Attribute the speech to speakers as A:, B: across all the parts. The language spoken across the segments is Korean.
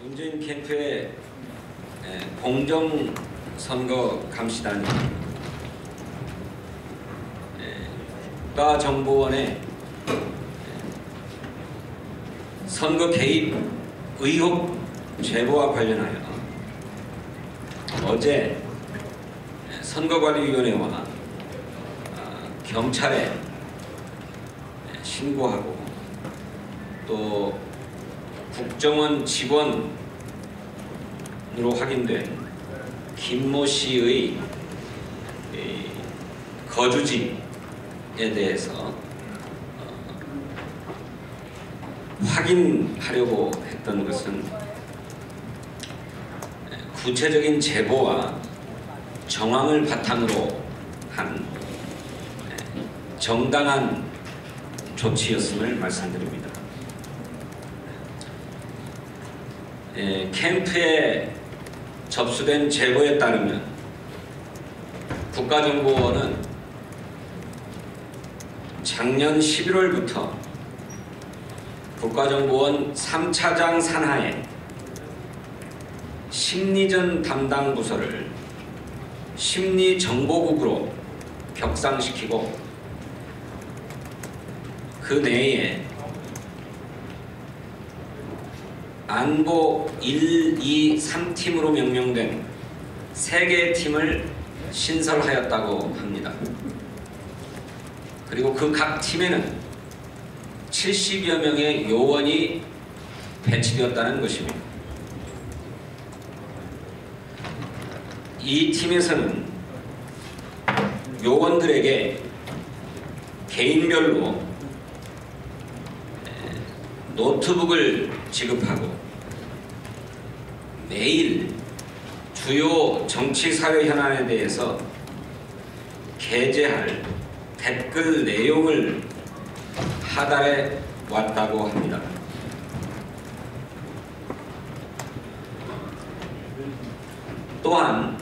A: 문재인 캠프의 공정선거 감시단이 국가정보원의 선거 개입 의혹 제보와 관련하여 어제 선거관리위원회와 경찰에 신고하고 또 국정원 직원으로 확인된 김모 씨의 거주지에 대해서 확인하려고 했던 것은 구체적인 제보와 정황을 바탕으로 한 정당한 조치였음을 말씀드립니다. 캠프에 접수된 제보에 따르면 국가정보원은 작년 11월부터 국가정보원 3차장 산하에 심리전 담당 부서를 심리정보국으로 격상시키고 그 내에 안보 1, 2, 3팀으로 명명된 3개의 팀을 신설하였다고 합니다. 그리고 그 각 팀에는 70여 명의 요원이 배치되었다는 것입니다. 이 팀에서는 요원들에게 개인별로 노트북을 지급하고 매일 주요 정치사회 현안에 대해서 게재할 댓글 내용을 하달해 왔다고 합니다. 또한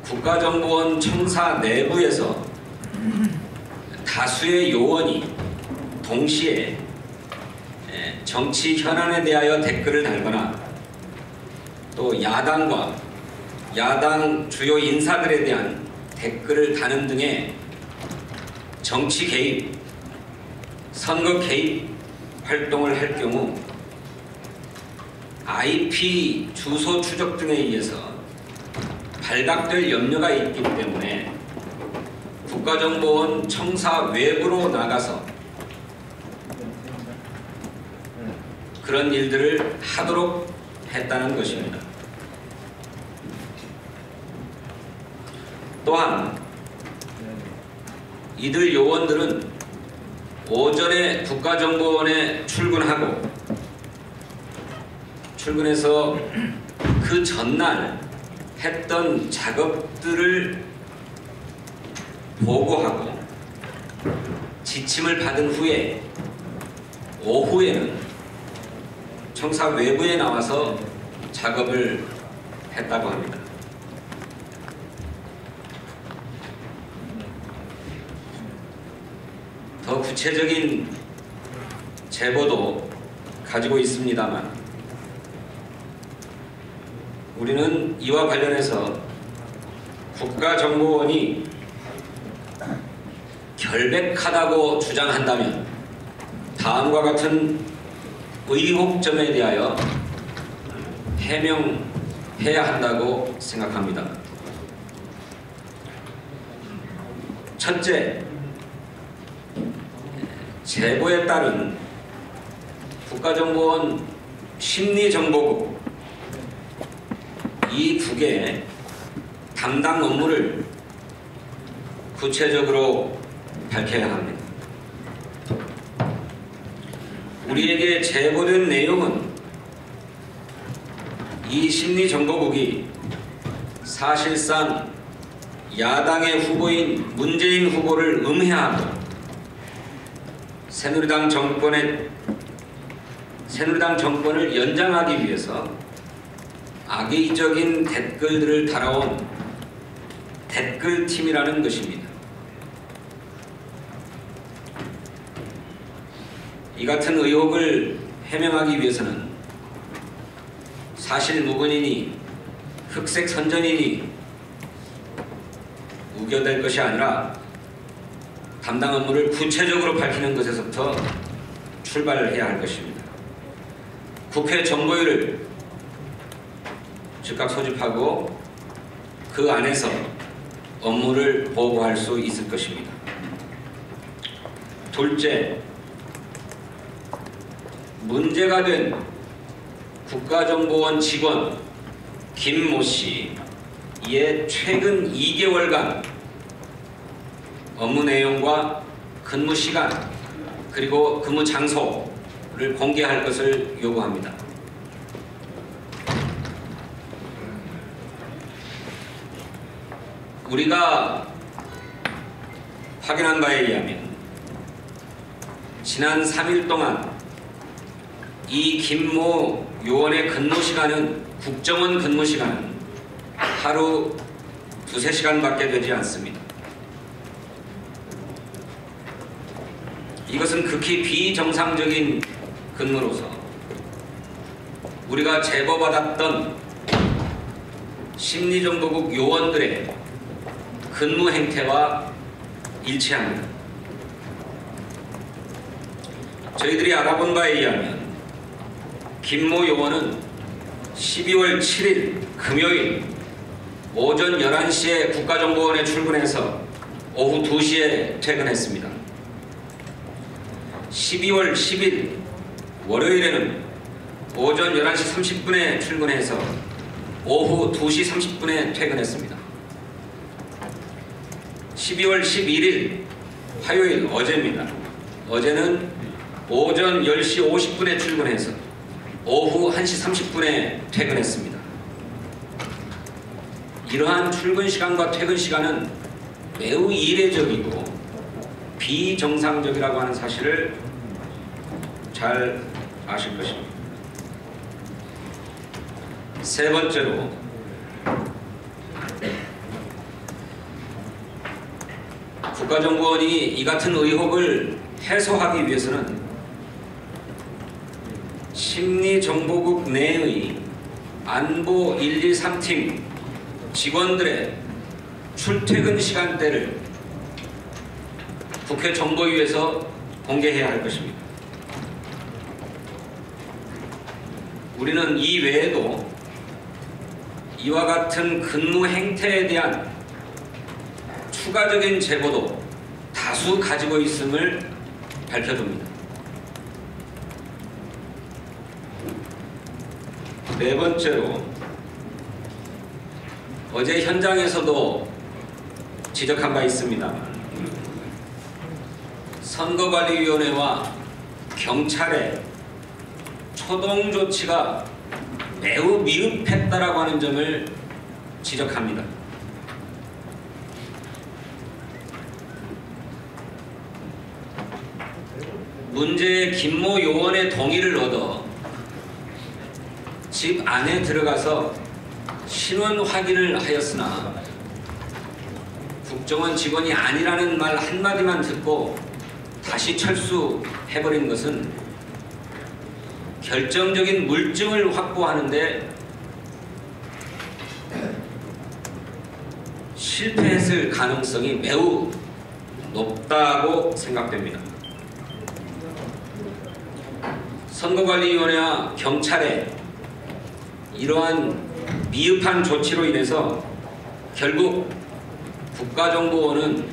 A: 국가정보원 청사 내부에서 다수의 요원이 동시에 정치 현안에 대하여 댓글을 달거나 또 야당과 야당 주요 인사들에 대한 댓글을 다는 등의 정치 개입, 선거 개입 활동을 할 경우 IP 주소 추적 등에 의해서 발각될 염려가 있기 때문에 국가정보원 청사 외부로 나가서 그런 일들을 하도록 했다는 것입니다. 또한 이들 요원들은 오전에 국가정보원에 출근해서 그 전날 했던 작업들을 보고하고 지침을 받은 후에 오후에는 청사 외부에 나와서 작업을 했다고 합니다. 더 구체적인 제보도 가지고 있습니다만 우리는 이와 관련해서 국가정보원이 결백하다고 주장한다면 다음과 같은 의혹점에 대하여 해명해야 한다고 생각합니다. 첫째, 제보에 따른 국가정보원 심리정보국 이 국의 담당 업무를 구체적으로 밝혀야 합니다. 우리에게 제보된 내용은 이 심리정보국이 사실상 야당의 후보인 문재인 후보를 음해하고 새누리당 정권을 연장하기 위해서 악의적인 댓글들을 달아온 댓글팀이라는 것입니다. 이 같은 의혹을 해명하기 위해서는 사실 무근이니 흑색 선전이니 우겨댈 것이 아니라 담당 업무를 구체적으로 밝히는 것에서부터 출발을 해야 할 것입니다. 국회 정보위를 즉각 소집하고 그 안에서 업무를 보고할 수 있을 것입니다. 둘째, 문제가 된 국가정보원 직원 김모 씨의 최근 2개월간 업무 내용과 근무 시간 그리고 근무 장소를 공개할 것을 요구합니다. 우리가 확인한 바에 의하면 지난 3일 동안 이 김모 요원의 근무 시간은 국정원 근무 시간은 하루 2~3시간밖에 되지 않습니다. 이것은 극히 비정상적인 근무로서 우리가 제보받았던 심리정보국 요원들의 근무 행태와 일치합니다. 저희들이 알아본 바에 의하면 김모 요원은 12월 7일 금요일 오전 11시에 국가정보원에 출근해서 오후 2시에 퇴근했습니다. 12월 10일 월요일에는 오전 11시 30분에 출근해서 오후 2시 30분에 퇴근했습니다. 12월 11일 화요일 어제입니다. 어제는 오전 10시 50분에 출근해서 오후 1시 30분에 퇴근했습니다. 이러한 출근 시간과 퇴근 시간은 매우 이례적이고 비정상적이라고 하는 사실을 잘 아실 것입니다. 세 번째로 국가정보원이 이 같은 의혹을 해소하기 위해서는 심리정보국 내의 안보 1, 2, 3팀 직원들의 출퇴근 시간대를 국회 정보위에서 공개해야 할 것입니다. 우리는 이 외에도 이와 같은 근무 행태에 대한 추가적인 제보도 다수 가지고 있음을 밝혀줍니다. 네 번째로 어제 현장에서도 지적한 바 있습니다만 선거관리위원회와 경찰의 초동 조치가 매우 미흡했다라고 하는 점을 지적합니다. 문제의 김모 요원의 동의를 얻어 집 안에 들어가서 신원 확인을 하였으나 국정원 직원이 아니라는 말 한마디만 듣고 다시 철수해버린 것은 결정적인 물증을 확보하는데 실패했을 가능성이 매우 높다고 생각됩니다. 선거관리위원회와 경찰의 이러한 미흡한 조치로 인해서 결국 국가정보원은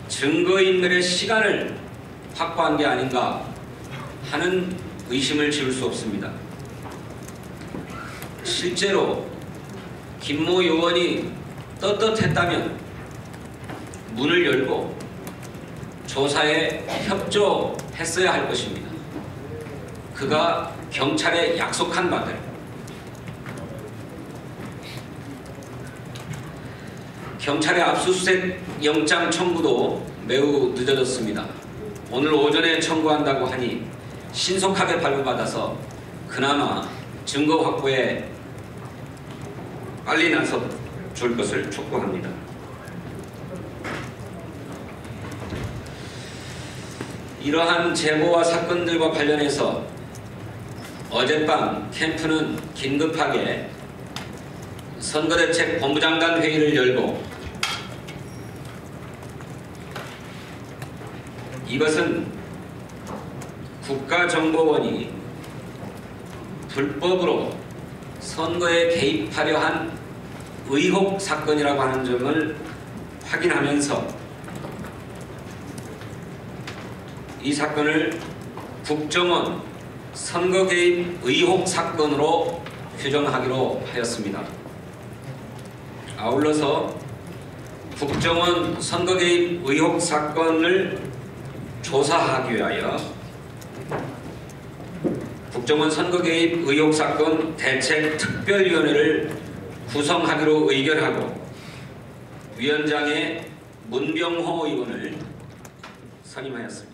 A: 증거인멸의 시간을 확보한 게 아닌가 하는 의심을 지울 수 없습니다. 실제로 김모 요원이 떳떳했다면 문을 열고 조사에 협조했어야 할 것입니다. 그가 경찰에 약속한 바대로. 경찰의 압수수색 영장 청구도 매우 늦어졌습니다. 오늘 오전에 청구한다고 하니 신속하게 발부받아서 그나마 증거 확보에 빨리 나서 줄 것을 촉구합니다. 이러한 제보와 사건들과 관련해서 어젯밤 캠프는 긴급하게 선거대책 본부장관 회의를 열고 이것은 국가정보원이 불법으로 선거에 개입하려 한 의혹 사건이라고 하는 점을 확인하면서 이 사건을 국정원 선거 개입 의혹 사건으로 규정하기로 하였습니다. 아울러서 국정원 선거 개입 의혹 사건을 조사하기 위하여 국정원 선거 개입 의혹 사건 대책 특별위원회를 구성하기로 의결하고 위원장에 문병호 의원을 선임하였습니다.